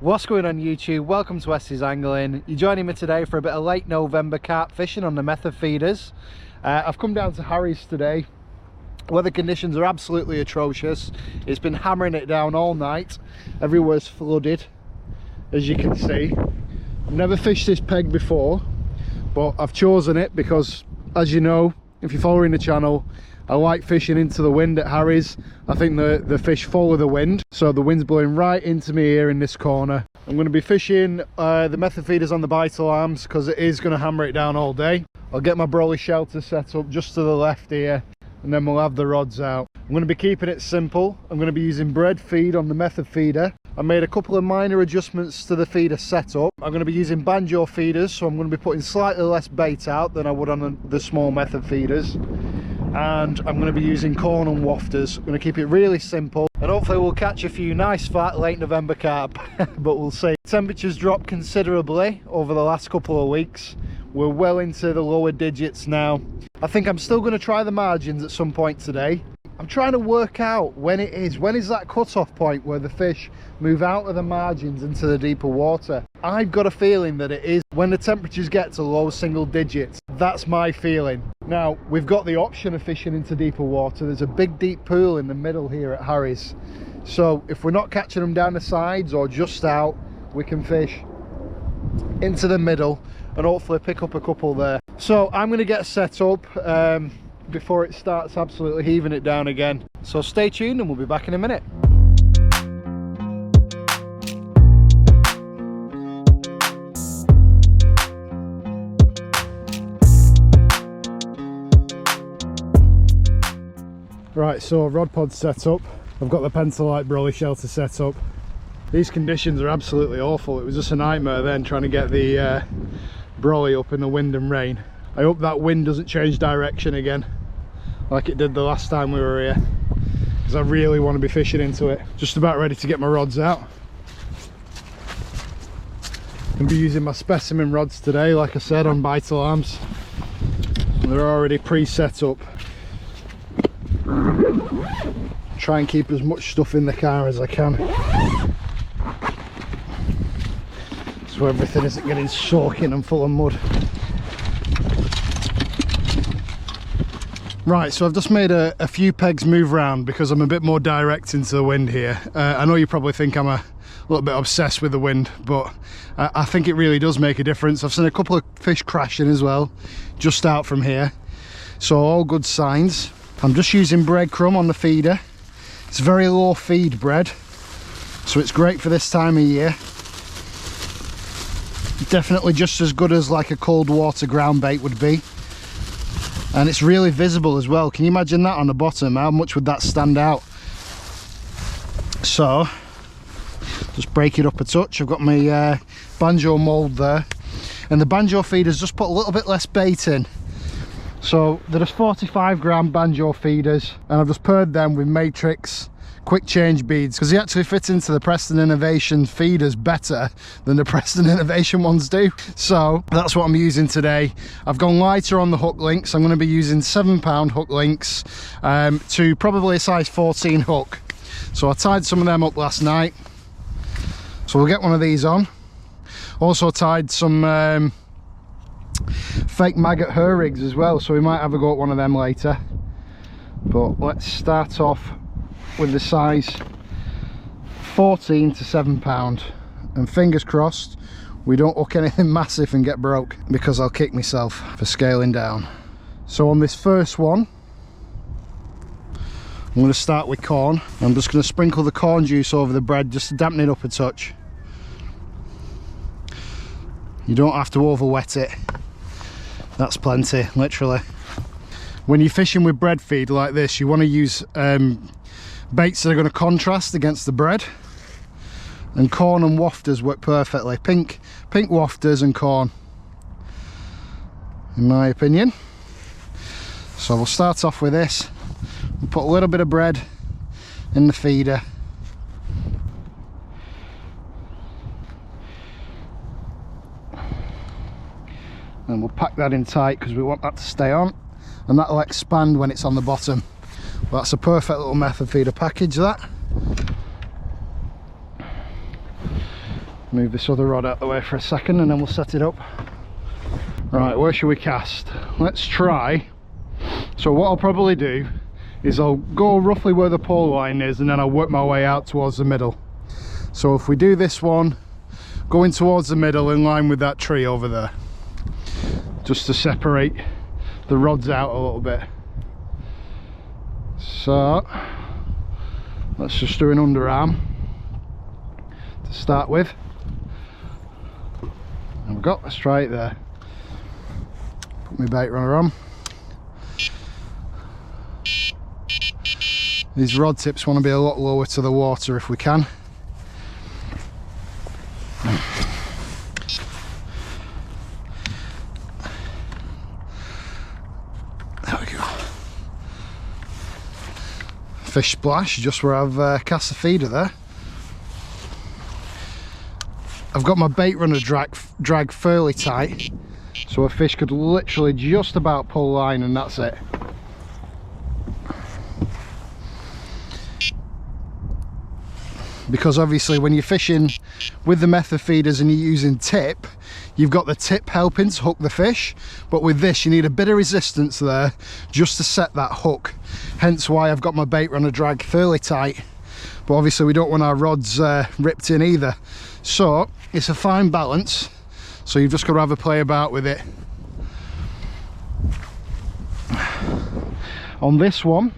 What's going on YouTube? Welcome to Wes's Angling. You're joining me today for a bit of late November carp fishing on the method feeders. I've come down to Harry's today. Weather conditions are absolutely atrocious. It's been hammering it down all night. Everywhere's flooded, as you can see. I've never fished this peg before, but I've chosen it because, as you know, if you're following the channel, I like fishing into the wind at Harry's. I think the fish follow the wind, so the wind's blowing right into me here in this corner. I'm going to be fishing the method feeders on the bite alarms because it is going to hammer it down all day. I'll get my brolly shelter set up just to the left here, and then we'll have the rods out. I'm going to be keeping it simple. I'm going to be using bread feed on the method feeder. I made a couple of minor adjustments to the feeder setup. I'm going to be using banjo feeders, so I'm going to be putting slightly less bait out than I would on the small method feeders. And I'm going to be using corn and wafters. I'm going to keep it really simple, and hopefully we'll catch a few nice fat late November carp. But we'll see. Temperatures dropped considerably over the last couple of weeks. We're well into the lower digits now. I think I'm still going to try the margins at some point today. I'm trying to work out when is that cut-off point where the fish move out of the margins into the deeper water. I've got a feeling that it is when the temperatures get to low single digits. That's my feeling. Now, we've got the option of fishing into deeper water. There's a big deep pool in the middle here at Harry's. So if we're not catching them down the sides or just out, we can fish into the middle and hopefully pick up a couple there. So I'm going to get set up before it starts absolutely heaving it down again. So stay tuned and we'll be back in a minute. Right, so rod pod's set up. I've got the Pentalite brolly shelter set up. These conditions are absolutely awful. It was just a nightmare then trying to get the brolly up in the wind and rain. I hope that wind doesn't change direction again like it did the last time we were here, because I really want to be fishing into it. Just about ready to get my rods out. I'll be using my specimen rods today, like I said, on bite alarms. They're already pre-set up. Try and keep as much stuff in the car as I can, so everything isn't getting soaking and full of mud. Right, so I've just made a few pegs move around because I'm a bit more direct into the wind here. I know you probably think I'm a little bit obsessed with the wind, but I think it really does make a difference. I've seen a couple of fish crashing as well, just out from here. So all good signs. I'm just using breadcrumb on the feeder. It's very low feed bread, so it's great for this time of year. Definitely just as good as like a cold water ground bait would be. And it's really visible as well. Can you imagine that on the bottom? How much would that stand out? So just break it up a touch. I've got my banjo mould there, and the banjo feeders just put a little bit less bait in. So there's 45 gram banjo feeders, and I've just paired them with matrix quick change beads because they actually fit into the Preston Innovation feeders better than the Preston Innovation ones do. So that's what I'm using today. I've gone lighter on the hook links. I'm going to be using 7-pound hook links to probably a size 14 hook. So I tied some of them up last night, so we'll get one of these on. Also tied some fake maggot hair rigs as well, so we might have a go at one of them later. But let's start off with the size 14 to 7-pound, and fingers crossed we don't hook anything massive and get broke, because I'll kick myself for scaling down. So on this first one I'm going to start with corn. I'm just going to sprinkle the corn juice over the bread just to dampen it up a touch. You don't have to over wet it. That's plenty, literally. When you're fishing with bread feed like this, you want to use baits that are going to contrast against the bread, and corn and wafters work perfectly. Pink wafters and corn, in my opinion. So we'll start off with this. We'll put a little bit of bread in the feeder. And we'll pack that in tight because we want that to stay on, and that'll expand when it's on the bottom. Well, that's a perfect little method feeder package, that. Move this other rod out of the way for a second and then we'll set it up. Right, where should we cast? Let's try. So what I'll probably do is I'll go roughly where the pole line is and then I'll work my way out towards the middle. So if we do this one, going towards the middle in line with that tree over there, just to separate the rods out a little bit. So let's just do an underarm to start with. There we go, let's try it there. Put my bait runner on. These rod tips want to be a lot lower to the water if we can. There we go. Fish splash just where I've cast the feeder there. I've got my bait runner drag fairly tight, so a fish could literally just about pull line and that's it. Because obviously when you're fishing with the method feeders and you're using tip, you've got the tip helping to hook the fish, but with this you need a bit of resistance there just to set that hook. Hence why I've got my bait runner drag fairly tight, but obviously we don't want our rods ripped in either. So it's a fine balance, so you've just got to have a play about with it. On this one,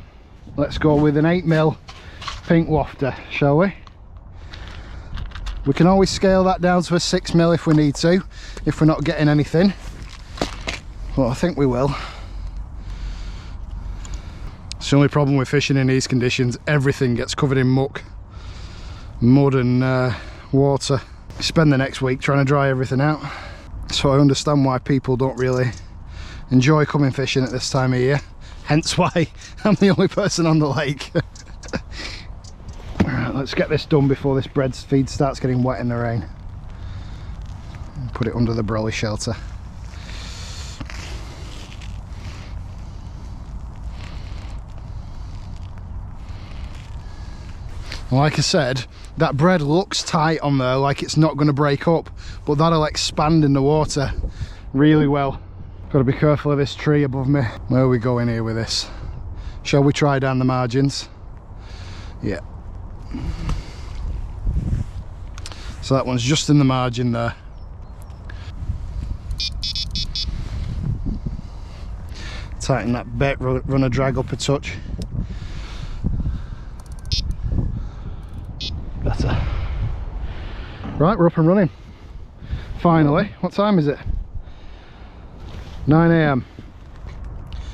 let's go with an 8mm pink wafter, shall we? We can always scale that down to a 6mm if we need to, if we're not getting anything. Well, I think we will. It's the only problem with fishing in these conditions, everything gets covered in muck, mud and water. Spend the next week trying to dry everything out. So I understand why people don't really enjoy coming fishing at this time of year. Hence why I'm the only person on the lake. Alright, let's get this done before this bread feed starts getting wet in the rain. Put it under the brolly shelter. Like I said, that bread looks tight on there, like it's not going to break up, but that'll expand in the water really well. Got to be careful of this tree above me. Where are we going here with this? Shall we try down the margins? Yeah. So that one's just in the margin there. Tighten that bait runner drag up a touch. Better. Right, we're up and running. Finally. What time is it? 9 AM.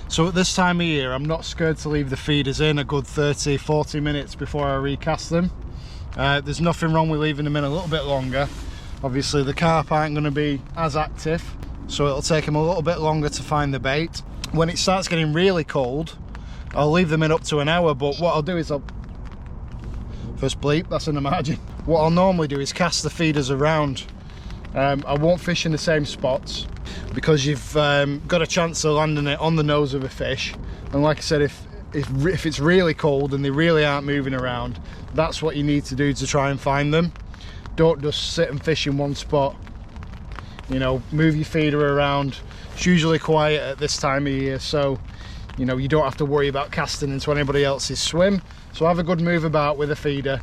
So at this time of year I'm not scared to leave the feeders in a good 30-40 minutes before I recast them. There's nothing wrong with leaving them in a little bit longer. Obviously the carp aren't going to be as active, so it'll take them a little bit longer to find the bait. When it starts getting really cold, I'll leave them in up to an hour, but what I'll do is first bleep, that's in the margin. What I'll normally do is cast the feeders around. I won't fish in the same spots because you've got a chance of landing it on the nose of a fish, and like I said, if it's really cold and they really aren't moving around, that's what you need to do to try and find them. Don't just sit and fish in one spot, you know, move your feeder around. It's usually quiet at this time of year, so you know you don't have to worry about casting into anybody else's swim. So have a good move about with a feeder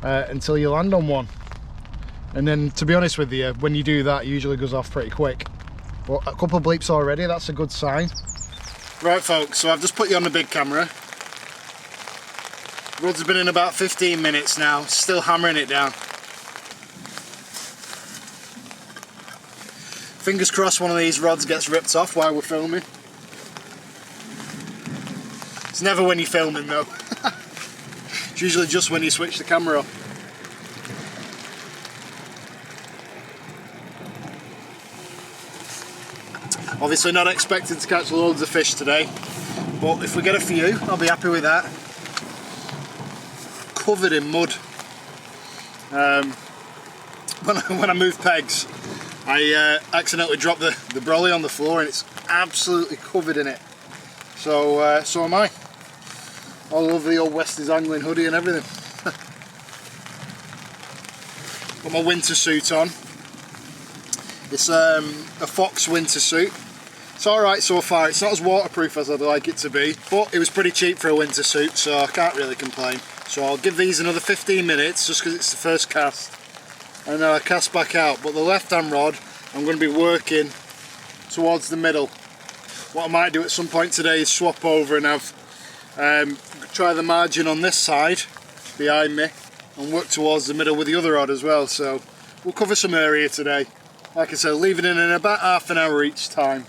until you land on one. And then, to be honest with you, when you do that, it usually goes off pretty quick. But a couple of bleeps already, that's a good sign. Right folks, so I've just put you on the big camera. Rod's been in about 15 minutes now, still hammering it down. Fingers crossed one of these rods gets ripped off while we're filming. It's never when you're filming though. It's usually just when you switch the camera off. Obviously not expecting to catch loads of fish today, but if we get a few, I'll be happy with that. Covered in mud. When I moved pegs, I accidentally dropped the brolly on the floor and it's absolutely covered in it. So so am I. All over the old Westies angling hoodie and everything. Got my winter suit on. It's a Fox winter suit. It's alright so far. It's not as waterproof as I'd like it to be, but it was pretty cheap for a winter suit, so I can't really complain. So I'll give these another 15 minutes just because it's the first cast, and then I'll cast back out. But the left hand rod, I'm going to be working towards the middle. What I might do at some point today is swap over and have try the margin on this side behind me and work towards the middle with the other rod as well. So we'll cover some area today. Like I said, leaving it in about half an hour each time.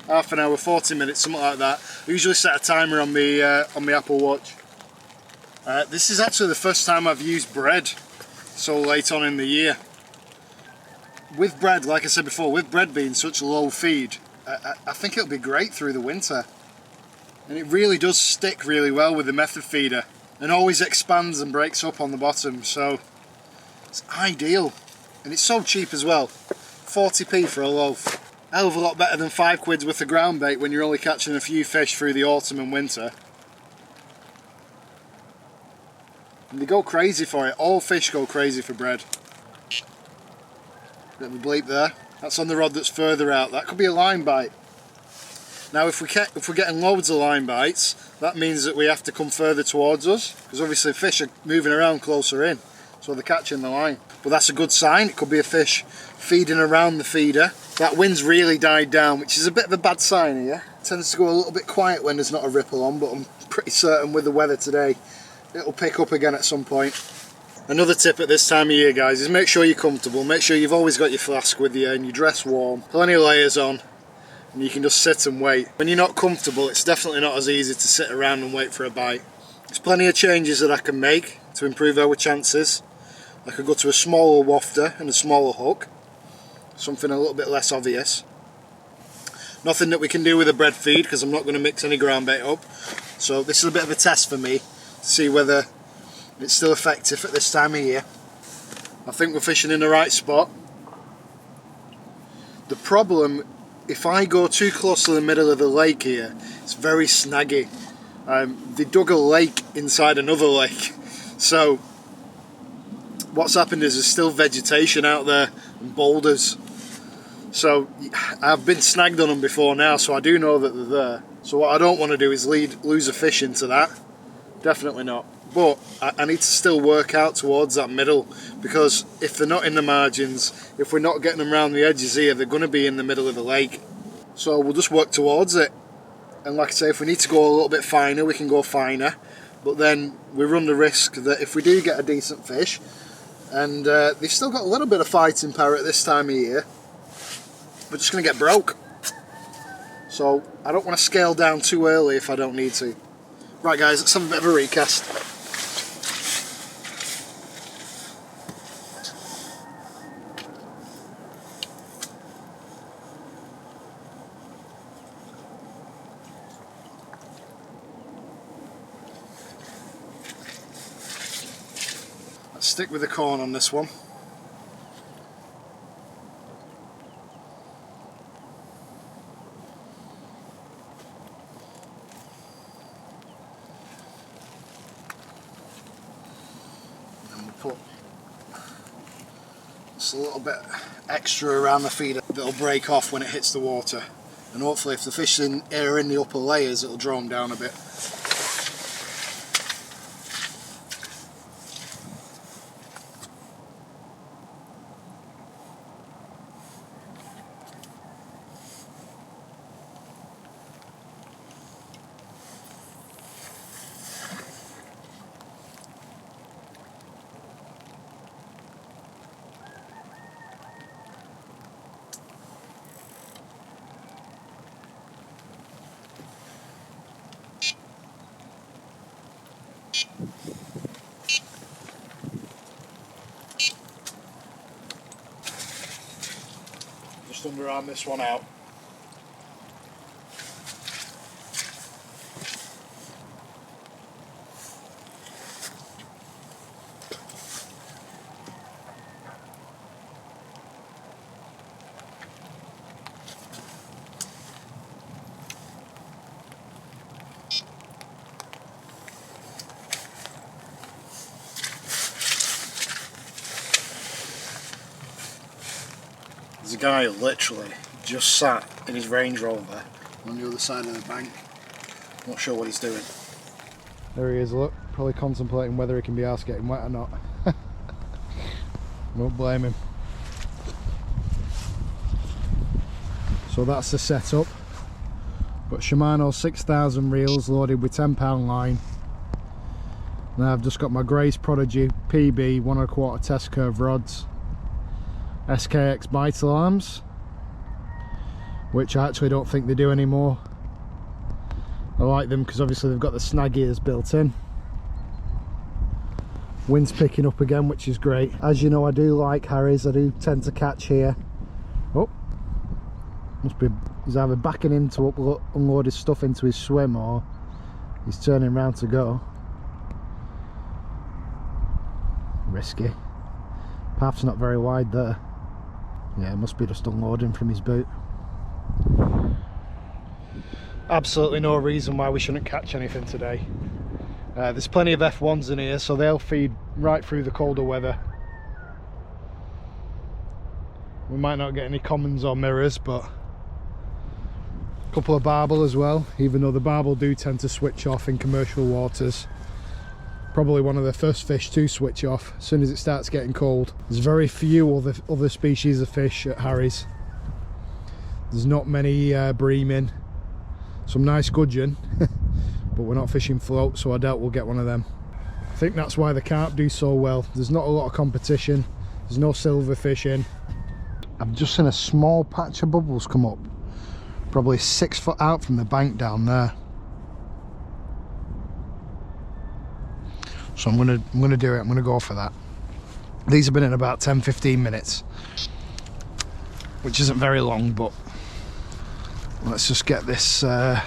Half an hour, 40 minutes, something like that. I usually set a timer on the Apple Watch. This is actually the first time I've used bread so late on in the year. With bread, like I said before, with bread being such low feed, I think it'll be great through the winter. And it really does stick really well with the method feeder and always expands and breaks up on the bottom, so it's ideal. And it's so cheap as well, 40p for a loaf. Hell of a lot better than £5 worth of ground bait when you're only catching a few fish through the autumn and winter. And they go crazy for it. All fish go crazy for bread. Bit of a bleep there. That's on the rod that's further out. That could be a line bite. Now if we're getting loads of line bites, that means that we have to come further towards us, because obviously fish are moving around closer in, so they're catching the line. But that's a good sign. It could be a fish feeding around the feeder. That wind's really died down, which is a bit of a bad sign here. It tends to go a little bit quiet when there's not a ripple on, but I'm pretty certain with the weather today it'll pick up again at some point. Another tip at this time of year, guys, is make sure you're comfortable. Make sure you've always got your flask with you and you dress warm. Plenty of layers on, and you can just sit and wait. When you're not comfortable, it's definitely not as easy to sit around and wait for a bite. There's plenty of changes that I can make to improve our chances. I could go to a smaller wafter and a smaller hook, something a little bit less obvious. Nothing that we can do with a bread feed, because I'm not going to mix any ground bait up. So this is a bit of a test for me to see whether it's still effective at this time of year. I think we're fishing in the right spot. The problem, if I go too close to the middle of the lake here, it's very snaggy. They dug a lake inside another lake, so what's happened is there's still vegetation out there and boulders. So I've been snagged on them before now, so I do know that they're there. So what I don't want to do is lose a fish into that. Definitely not. But I need to still work out towards that middle, because if they're not in the margins, if we're not getting them around the edges here, they're going to be in the middle of the lake. So we'll just work towards it. And like I say, if we need to go a little bit finer, we can go finer. But then we run the risk that if we do get a decent fish, and they've still got a little bit of fighting power at this time of year, we're just going to get broke. So I don't want to scale down too early if I don't need to. Right guys, let's have a bit of a recast. Let's stick with the corn on this one. Put just a little bit extra around the feeder that'll break off when it hits the water, and hopefully if the fish are in the upper layers, it'll draw them down a bit. Just underarm this one out. There's a guy literally just sat in his Range Rover on the other side of the bank. Not sure what he's doing. There he is, look, probably contemplating whether he can be arsed getting wet or not. Don't blame him. So that's the setup. Got Shimano 6000 reels loaded with 10-pound line. Now I've just got my Grace Prodigy PB 1 1/4 test curve rods, SKX Vital arms, which I actually don't think they do anymore. I like them because obviously they've got the snag ears built in. Wind's picking up again, which is great. As you know, I do like Harry's. I do tend to catch here. Oh, must be, he's either backing in to unload his stuff into his swim, or he's turning round to go. Risky. Path's not very wide there. Yeah, it must be just unloading from his boot. Absolutely no reason why we shouldn't catch anything today. There's plenty of F1s in here, so they'll feed right through the colder weather. We might not get any commons or mirrors, but a couple of barbel as well, even though the barbel do tend to switch off in commercial waters. Probably one of the first fish to switch off as soon as it starts getting cold. There's very few other species of fish at Harry's. There's not many breaming. Some nice gudgeon, but we're not fishing float, so I doubt we'll get one of them. I think that's why the carp do so well. There's not a lot of competition. There's no silver fishing. I've just seen a small patch of bubbles come up, probably 6 foot out from the bank down there. So I'm gonna do it. I'm gonna go for that. These have been in about 10-15 minutes, which isn't very long, but let's just get this. I'm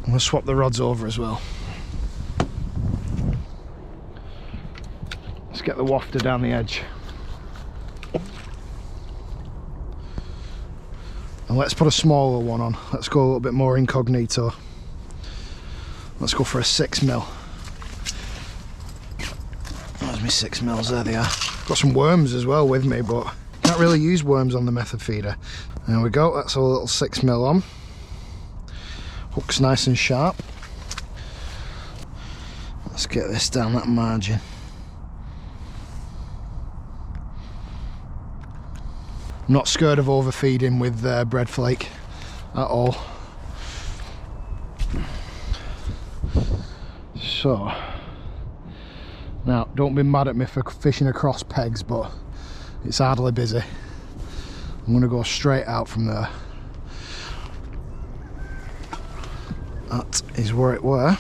gonna swap the rods over as well. Let's get the wafter down the edge. And let's put a smaller one on. Let's go a little bit more incognito. Let's go for a 6mm. There's me 6mm, there they are. Got some worms as well with me, but can't really use worms on the method feeder. There we go, that's a little 6mm on. Hook's nice and sharp. Let's get this down that margin. I'm not scared of overfeeding with bread flake at all. So, now don't be mad at me for fishing across pegs, but it's hardly busy. I'm going to go straight out from there. That is where it were.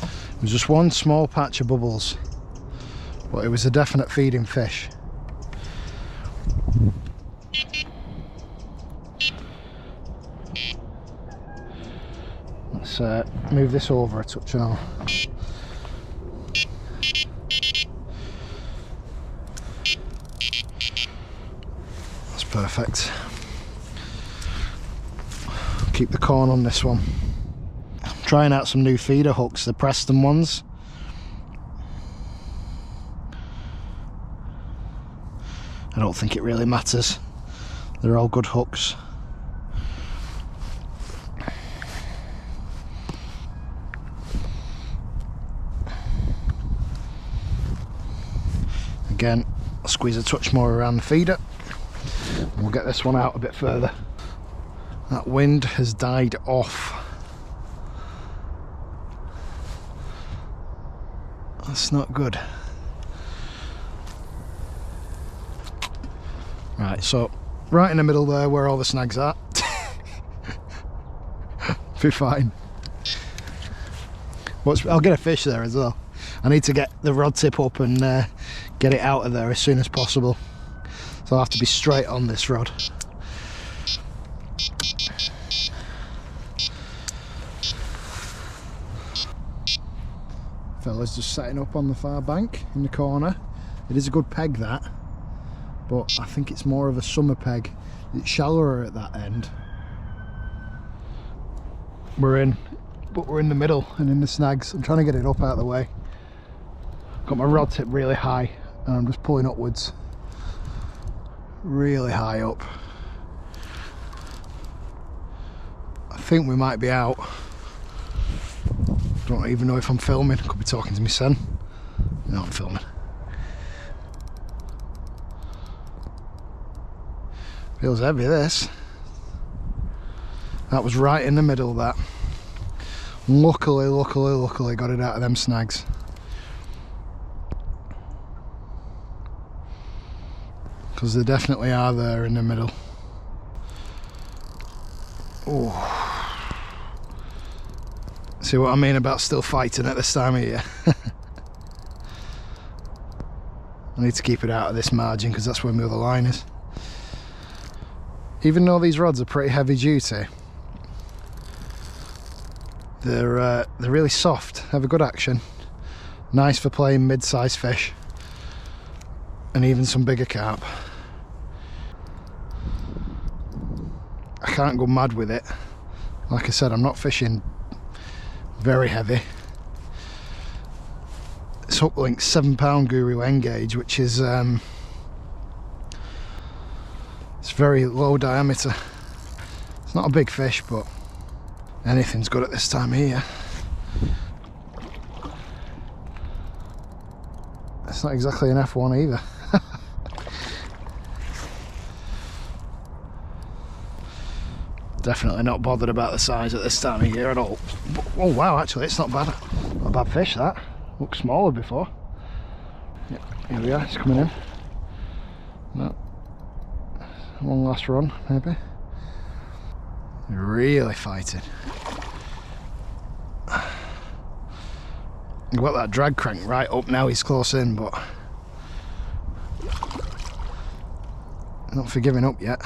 It was just one small patch of bubbles, but it was a definite feeding fish. Let's move this over a touch now. That's perfect. Keep the corn on this one. I'm trying out some new feeder hooks, the Preston ones. I don't think it really matters. They're all good hooks. Again, I'll squeeze a touch more around the feeder. We'll get this one out a bit further. That wind has died off. That's not good. Right, so right in the middle there where all the snags are. Be fine. I'll get a fish there as well. I need to get the rod tip up and get it out of there as soon as possible. So I'll have to be straight on this rod. Fella's just setting up on the far bank in the corner. It is a good peg, that, but I think it's more of a summer peg. It's shallower at that end. We're in the middle and in the snags. I'm trying to get it up out of the way. Got my rod tip really high and I'm just pulling upwards. really high up. I think we might be out. Don't even know if I'm filming. I could be talking to my son. No, I'm filming. Feels heavy, this. That was right in the middle of that. Luckily got it out of them snags. Because they definitely are there in the middle. Oh. See what I mean about still fighting at this time of year? I need to keep it out of this margin because that's where my other line is. Even though these rods are pretty heavy duty, they're really soft, have a good action, nice for playing mid-sized fish and even some bigger carp. I can't go mad with it. Like I said, I'm not fishing very heavy. It's Hooklink 7-pound Guru N-gauge, which is it's very low diameter. It's not a big fish, but anything's good at this time of year. It's not exactly an F1 either. Definitely not bothered about the size at this time of year at all. Oh wow, actually it's not bad. Not a bad fish, that. Looked smaller before. Yeah, here we are, it's coming in. No. One last run, maybe. Really fighting. You've got that drag crank right up now, he's close in, but not for giving up yet.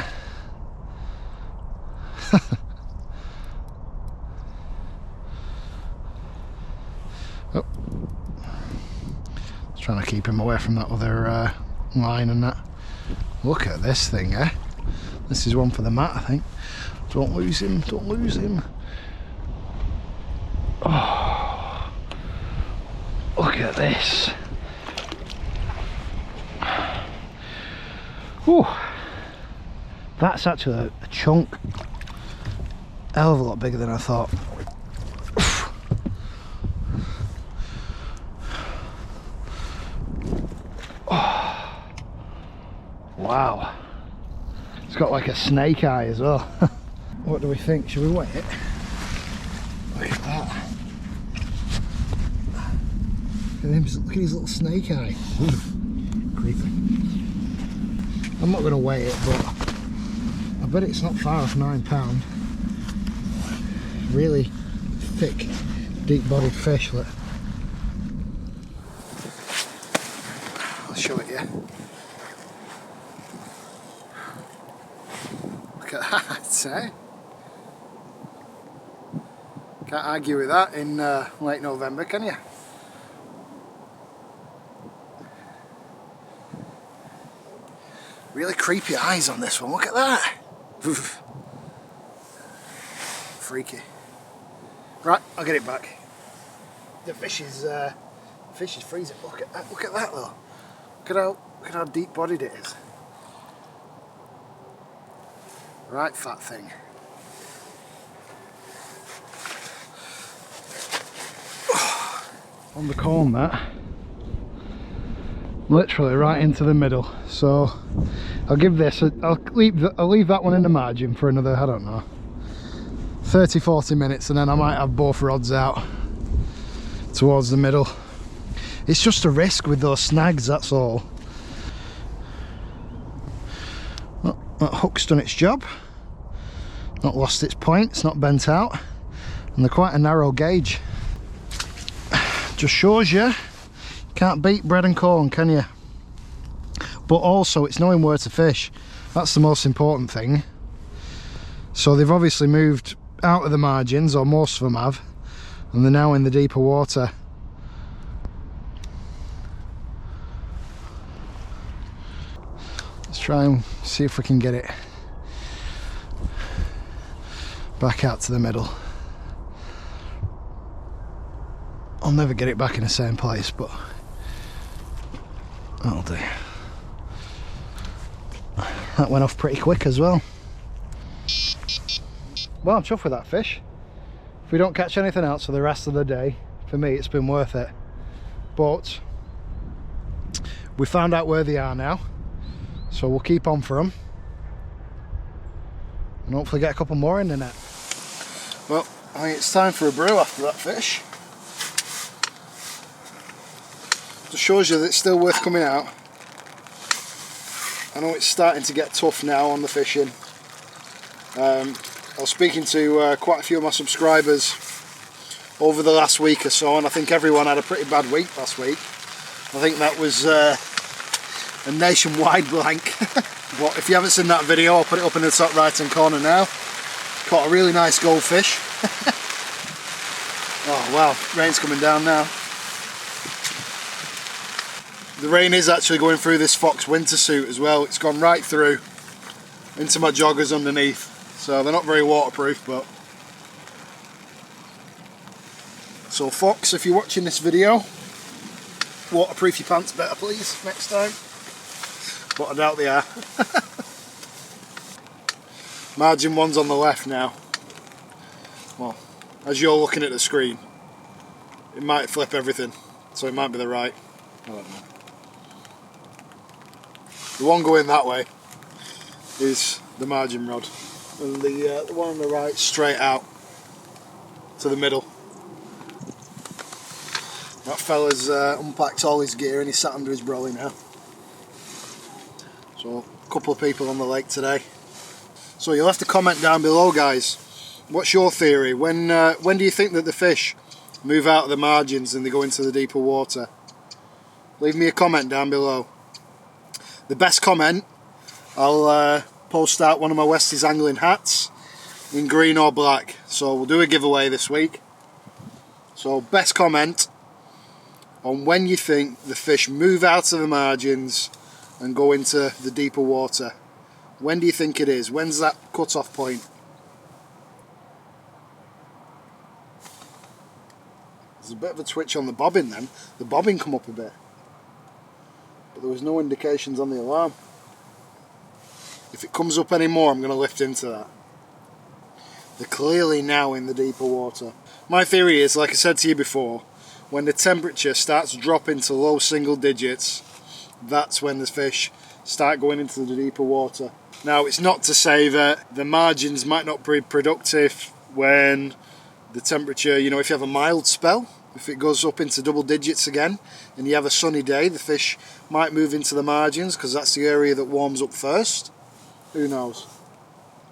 Oh. Trying to keep him away from that other line and that. Look at this thing, eh? This is one for the mat, I think. Don't lose him, don't lose him. Oh, look at this. Whew. That's actually a chunk. Hell of a lot bigger than I thought. Oh. Wow. It's got like a snake eye as well. What do we think? Should we wait it? Look at that. Look at his little snake eye. Creepy. I'm not going to weigh it, but I bet it's not far off £9. Really thick, deep-bodied fish. Look. I'll show it you. Look at that, eh? Can't argue with that in late November, can you? Really creepy eyes on this one, look at that! Oof. Freaky. Right, I'll get it back. The fish is freezing. Look at that though. Look at how deep bodied it is. Right fat thing. On the comb, that. Literally right into the middle. So I'll give this I'll leave that one in the margin for another, I don't know, 30-40 minutes, and then I might have both rods out towards the middle. It's just a risk with those snags, that's all. Well, that hook's done its job, not lost its point, it's not bent out, and they're quite a narrow gauge. Just shows you can't beat bread and corn, can you? But also it's knowing where to fish. That's the most important thing. So they've obviously moved out of the margins, or most of them have, and they're now in the deeper water. Let's try and see if we can get it back out to the middle. I'll never get it back in the same place, but that'll do. That went off pretty quick as well. Well, I'm chuffed with that fish. If we don't catch anything else for the rest of the day, for me it's been worth it. But we found out where they are now, so we'll keep on for them and hopefully get a couple more in the net. Well, I think it's time for a brew after that fish. Just shows you that it's still worth coming out. I know it's starting to get tough now on the fishing. I was speaking to quite a few of my subscribers over the last week or so, and I think everyone had a pretty bad week last week. I think that was a nationwide blank. But if you haven't seen that video, I'll put it up in the top right hand corner now. Caught a really nice goldfish. Oh wow, rain's coming down now. The rain is actually going through this Fox winter suit as well. It's gone right through into my joggers underneath. So they're not very waterproof, but... So Fox, if you're watching this video, waterproof your pants better please, next time. But I doubt they are. Margin one's on the left now. Well, as you're looking at the screen, it might flip everything, so it might be the right. I don't know. The one going that way is the margin rod, and the one on the right straight out to the middle. That fella's unpacked all his gear and he's sat under his brolly now. So a couple of people on the lake today. So you'll have to comment down below, guys. What's your theory? When do you think that the fish move out of the margins and they go into the deeper water? Leave me a comment down below. The best comment, I'll post out one of my Westies angling hats in green or black. So we'll do a giveaway this week. So best comment on when you think the fish move out of the margins and go into the deeper water. When do you think it is? When's that cut-off point? There's a bit of a twitch on the bobbin then. The bobbin come up a bit. But there was no indications on the alarm. If it comes up any more, I'm going to lift into that. They're clearly now in the deeper water. My theory is, like I said to you before, when the temperature starts dropping to low single digits, that's when the fish start going into the deeper water. Now, it's not to say that the margins might not be productive when the temperature, you know, if you have a mild spell, if it goes up into double digits again and you have a sunny day, the fish might move into the margins because that's the area that warms up first. Who knows?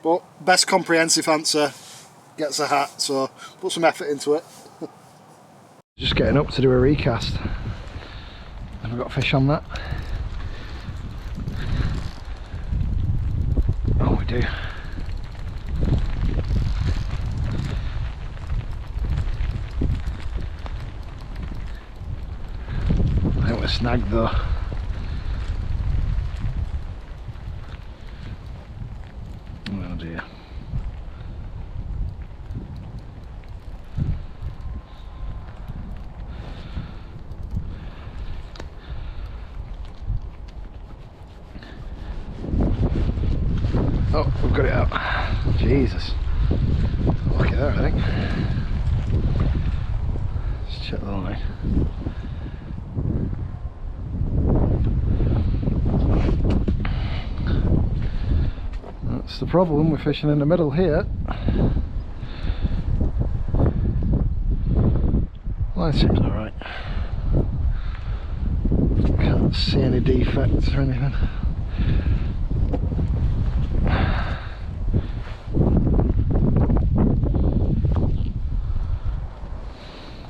But best comprehensive answer gets a hat, so put some effort into it. Just getting up to do a recast. Have we got fish on that? Oh, we do. I think we're snagged though. Oh dear. Oh, we've got it out. Jesus. Look at that, I think. Let's check the line. That's the problem, we're fishing in the middle here. Line seems alright. Can't see any defects or anything.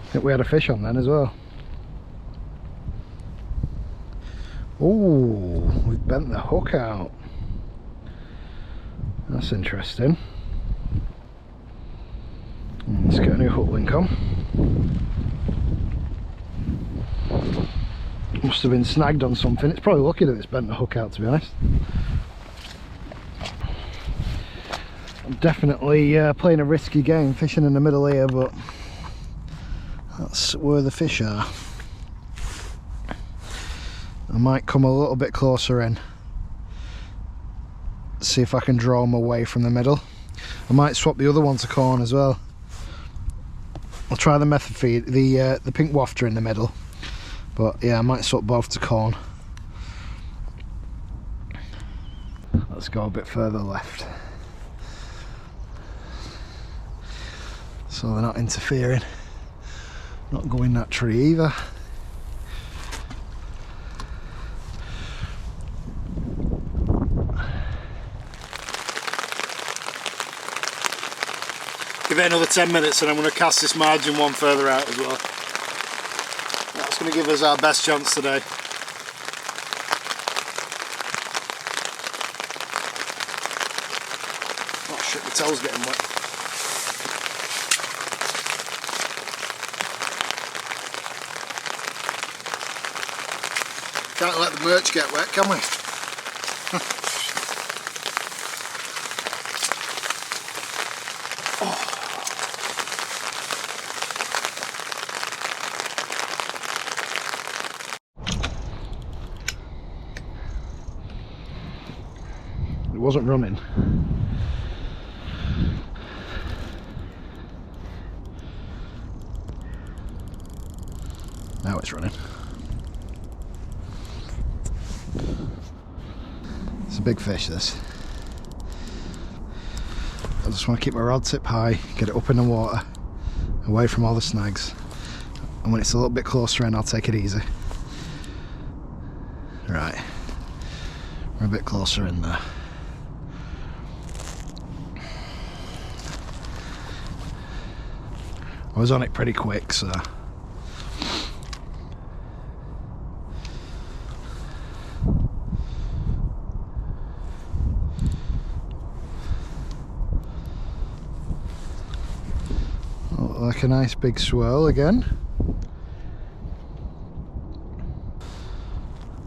I think we had a fish on then as well. Oh, we've bent the hook out. That's interesting. Let's get a new hook link on. Must have been snagged on something. It's probably lucky that it's bent the hook out, to be honest. I'm definitely playing a risky game, fishing in the middle here, but that's where the fish are. I might come a little bit closer in. see if I can draw them away from the middle. I might swap the other one to corn as well. I'll try the method feed, the pink wafter in the middle, but yeah, I might swap both to corn. Let's go a bit further left, so they're not interfering. Not going that tree either. Give it another 10 minutes and I'm going to cast this margin one further out as well. That's going to give us our best chance today. Oh shit, my tail's getting wet. Can't let the merch get wet, can we? It wasn't running. Now it's running. It's a big fish, this. I just want to keep my rod tip high, get it up in the water, away from all the snags. And when it's a little bit closer in, I'll take it easy. Right, we're a bit closer in there. I was on it pretty quick, so like a nice big swirl again.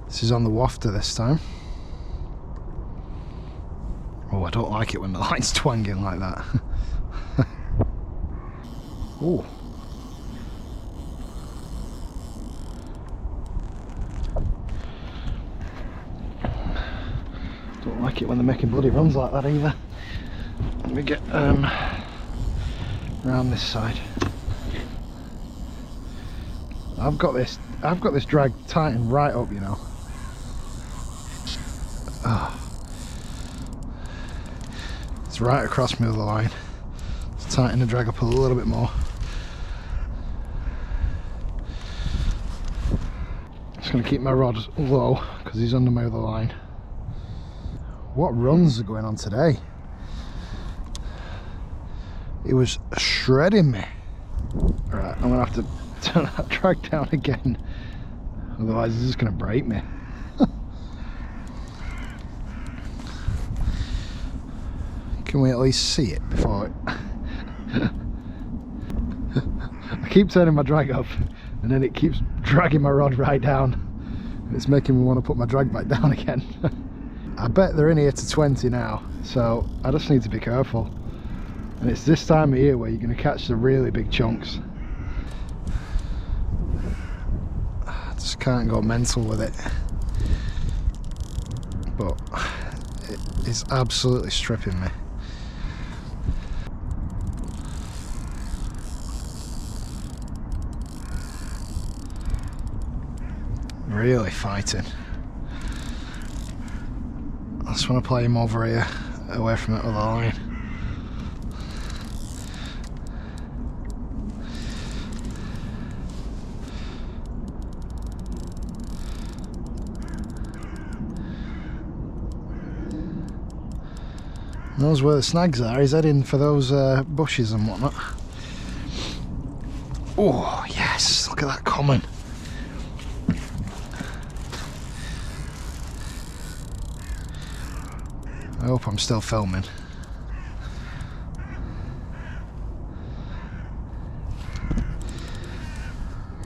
This is on the wafter this time. Oh, I don't like it when the line's twanging like that. Oh. Don't like it when they're making bloody runs like that either. Let me get around this side. I've got this drag tightened right up, you know. Oh. It's right across me with the line. Let's tighten the drag up a little bit more. Just going to keep my rod low because he's under my other line. What runs are going on today? It was shredding me. Right, I'm going to have to turn that drag down again, otherwise it's just going to break me. Can we at least see it before it... I keep turning my drag up and then it keeps dragging my rod right down. It's making me want to put my drag back down again. I bet they're in here to 20 now, so I just need to be careful. And it's this time of year where you're going to catch the really big chunks. I just can't go mental with it. But it is absolutely stripping me. Really fighting. I just want to play him over here, away from that other line. Knows where the snags are. He's heading for those bushes and whatnot. Oh yes, look at that common. I hope I'm still filming.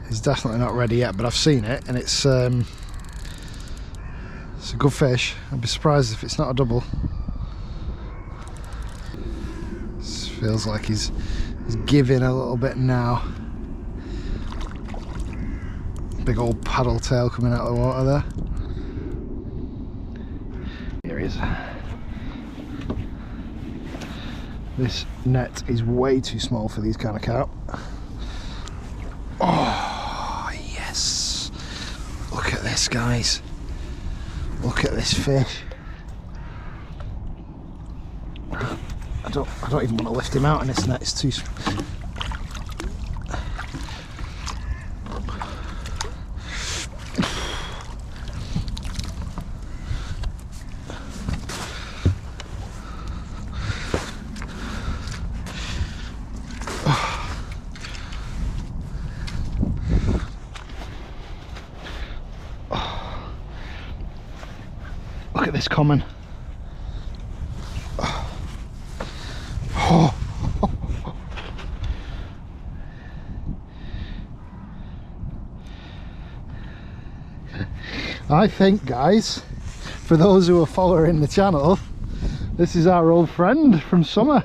He's definitely not ready yet, but I've seen it and it's a good fish. I'd be surprised if it's not a double. This feels like he's giving a little bit now. Big old paddle tail coming out of the water there. Here he is. This net is way too small for these kind of carp. Oh yes, look at this, guys, look at this fish. I don't even want to lift him out in this net, it's too small. Look at this common. Oh. I think, guys, for those who are following the channel, this is our old friend from summer.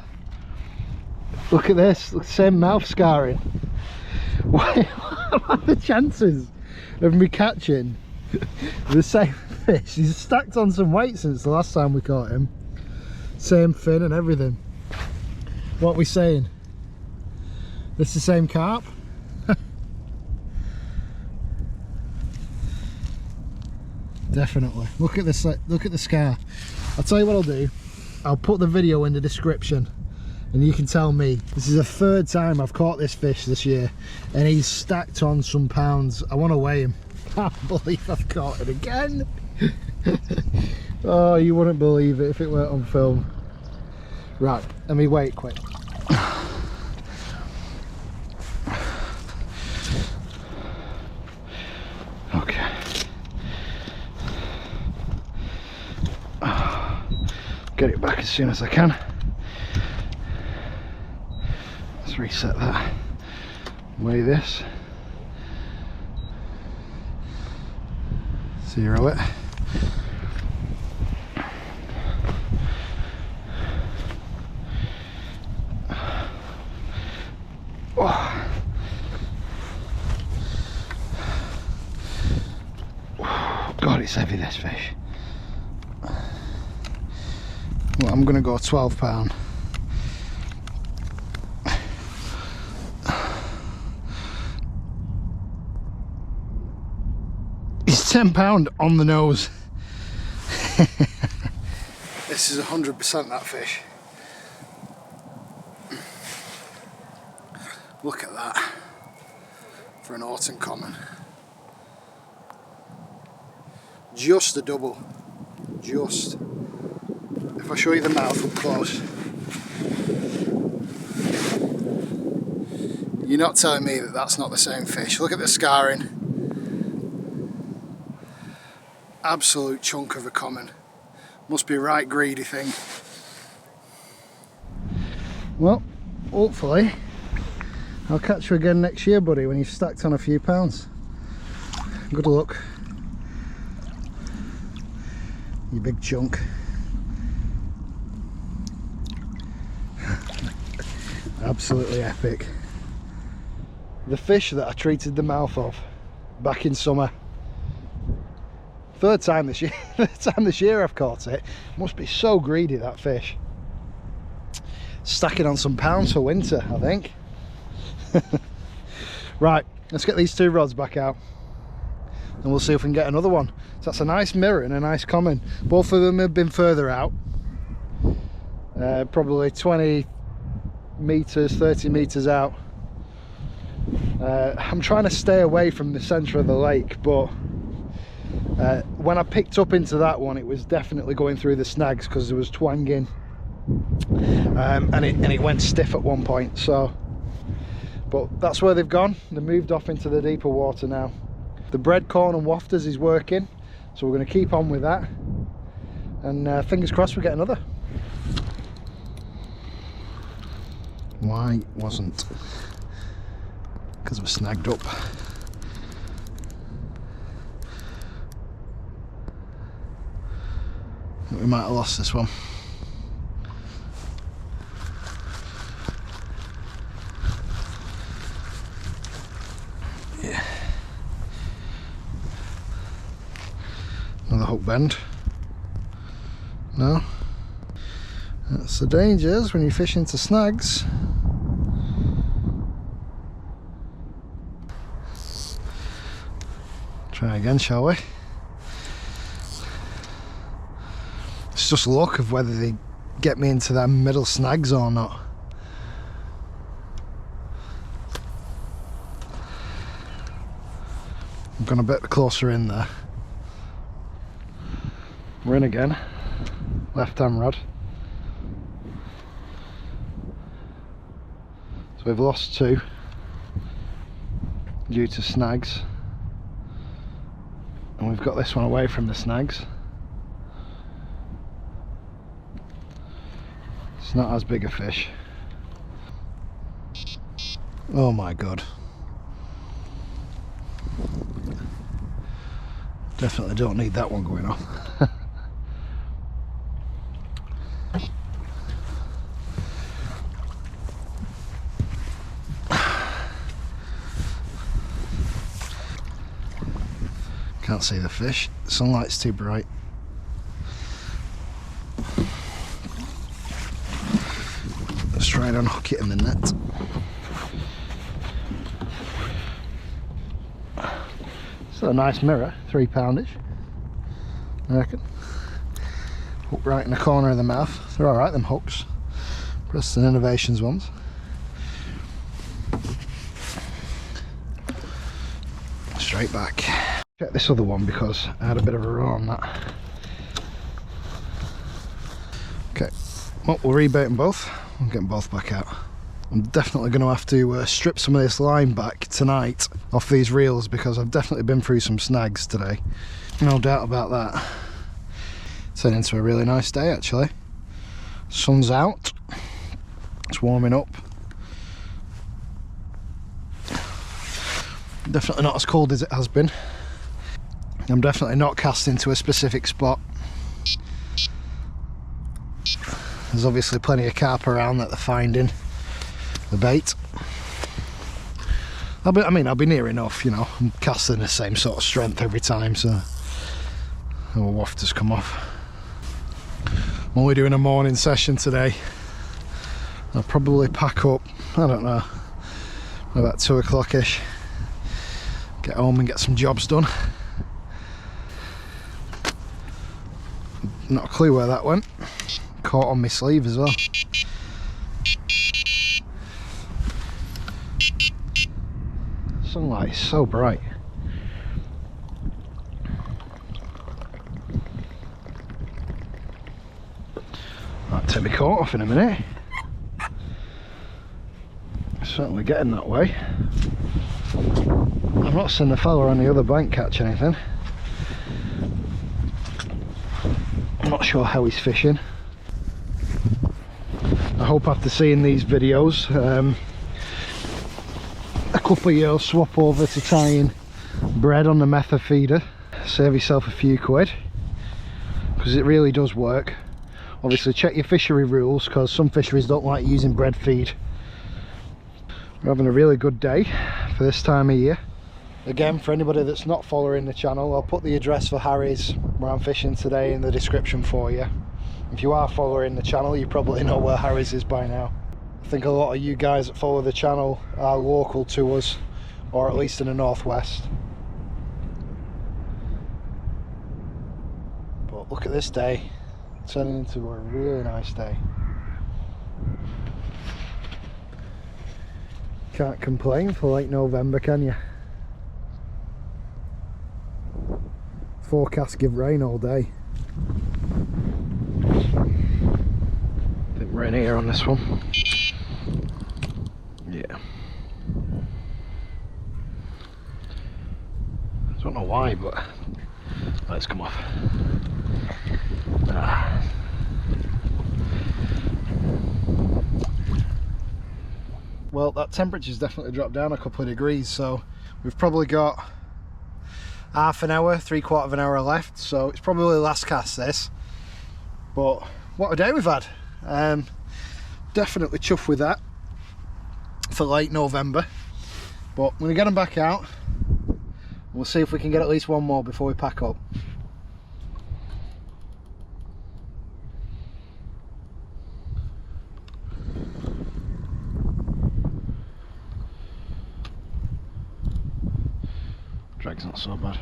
Look at this, same mouth scarring. What are the chances of me catching the same fish? He's stacked on some weight since the last time we caught him. Same fin and everything. What are we saying? This is the same carp? Definitely. Look at this, look at the scar. I'll tell you what I'll do. I'll put the video in the description and you can tell me. This is the third time I've caught this fish this year and he's stacked on some pounds. I want to weigh him. I can't believe I've caught it again. Oh, you wouldn't believe it if it weren't on film. Right, let me weigh it quick. Okay. Get it back as soon as I can. Let's reset that. Weigh this. Zero it. Oh. God, it's heavy, this fish. Well, I'm gonna go 12 pound. It's 10 pound on the nose. This is 100% that fish. Look at that for an autumn common. Just a double. Just. If I show you the mouth up close, you're not telling me that that's not the same fish. Look at the scarring. Absolute chunk of a common. Must be a right greedy thing. Well, hopefully I'll catch you again next year, buddy, when you've stacked on a few pounds. Good luck, you big chunk. Absolutely epic. The fish that I treated the mouth of back in summer. Third time this year. Third time this year I've caught it. Must be so greedy, that fish. Stacking on some pounds for winter, I think. Right, let's get these two rods back out and we'll see if we can get another one. So that's a nice mirror and a nice common. Both of them have been further out, probably 20 meters, 30 meters out. I'm trying to stay away from the center of the lake, but when I picked up into that one, it was definitely going through the snags because there was twanging, and it went stiff at one point. So, but that's where they've gone. They moved off into the deeper water now. The bread, corn and wafters is working, so we're going to keep on with that, and fingers crossed we get another. Why wasn't? Because we're snagged up. We might have lost this one. Yeah. Another hook bend. No? That's the dangers when you fish into snags. Try again, shall we? It's just luck of whether they get me into them middle snags or not. I'm going a bit closer in there. We're in again. Left hand rod. So we've lost 2 due to snags. And we've got this one away from the snags. It's not as big a fish. Oh my god. Definitely don't need that one going on. Can't see the fish, the sunlight's too bright. Let's try and unhook it in the net. Still a nice mirror, 3 poundage, I reckon. Hook right in the corner of the mouth. They're alright, them hooks. Preston Innovations ones. Straight back. Check this other one because I had a bit of a row on that. Okay, well, we'll rebait them both. I'm getting both back out. I'm definitely going to have to strip some of this line back tonight off these reels because I've definitely been through some snags today. No doubt about that. Turned into a really nice day actually. Sun's out. It's warming up. Definitely not as cold as it has been. I'm definitely not casting to a specific spot. There's obviously plenty of carp around that they're finding the bait. I'll be near enough, you know. I'm casting the same sort of strength every time, so the waft has come off. I'm only doing a morning session today. I'll probably pack up, I don't know, about 2 o'clock-ish. Get home and get some jobs done. Not a clue where that went. Caught on my sleeve as well. Sunlight is so bright. Might take my coat off in a minute. Certainly getting that way. I've not seen the fella on the other bank catch anything. I'm not sure how he's fishing. I hope after seeing these videos a couple of years swap over to tying bread on the method feeder. Save yourself a few quid because it really does work. Obviously check your fishery rules because some fisheries don't like using bread feed. We're having a really good day for this time of year. Again, for anybody that's not following the channel, I'll put the address for Harry's where I'm fishing today in the description for you. If you are following the channel, you probably know where Harry's is by now. I think a lot of you guys that follow the channel are local to us, or at least in the northwest. But look at this day, turning into a really nice day. Can't complain for late November, can you? Forecast give rain all day. I think rain here on this one. Yeah. I don't know why, but let's come off. Well, that temperature's definitely dropped down a couple of degrees, so we've probably got half an hour, 3/4 of an hour left, so it's probably the last cast this. But what a day we've had. Definitely chuffed with that for late November. But I'm going to get them back out. We'll see if we can get at least one more before we pack up. drag's not so bad.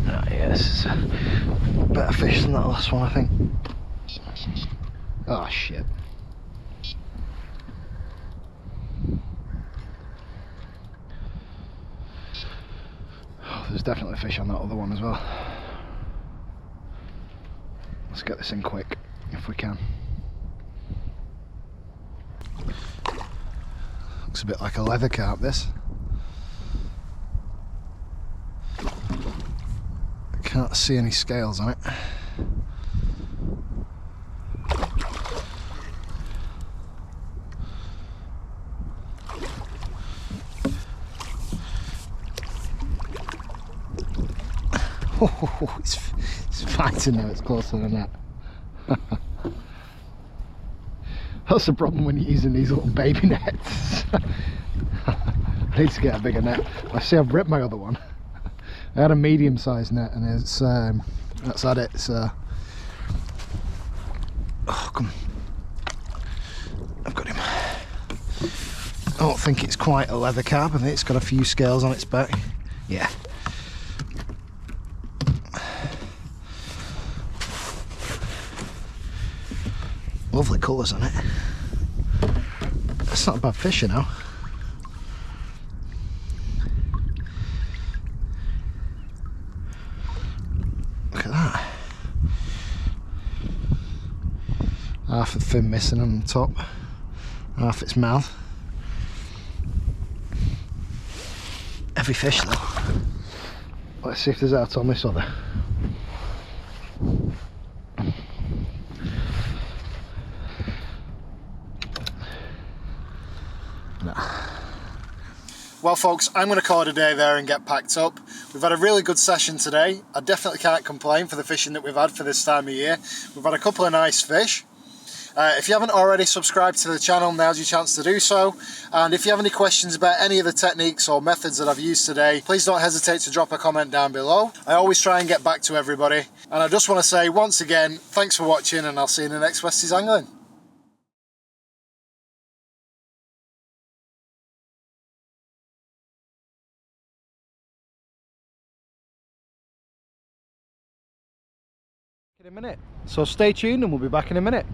Oh yeah, this is a better fish than that last one, I think. Oh shit. Oh, there's definitely a fish on that other one as well. Let's get this in quick if we can. Looks a bit like a leather carp, this. I can't see any scales on it. Oh, it's fighting now, it's closer than that. That's the problem when you're using these little baby nets. I need to get a bigger net. I see I've ripped my other one. I had a medium sized net and it's that's had it, so. Oh, come on. I've got him. I don't think it's quite a leather carp, I think it's got a few scales on its back. Yeah. Lovely colours on it. That's not a bad fish, you know. Look at that. Half the fin missing on the top, half its mouth. Heavy fish though. Let's see if there's out on this other. No. Well folks, I'm going to call it a day there and get packed up. We've had a really good session today. I definitely can't complain for the fishing that we've had for this time of year. We've had a couple of nice fish. If you haven't already subscribed to the channel, now's your chance to do so. And if you have any questions about any of the techniques or methods that I've used today, please don't hesitate to drop a comment down below. I always try and get back to everybody. And I just want to say once again, thanks for watching, and I'll see you in the next Westies Angling. In a minute. So stay tuned and we'll be back in a minute.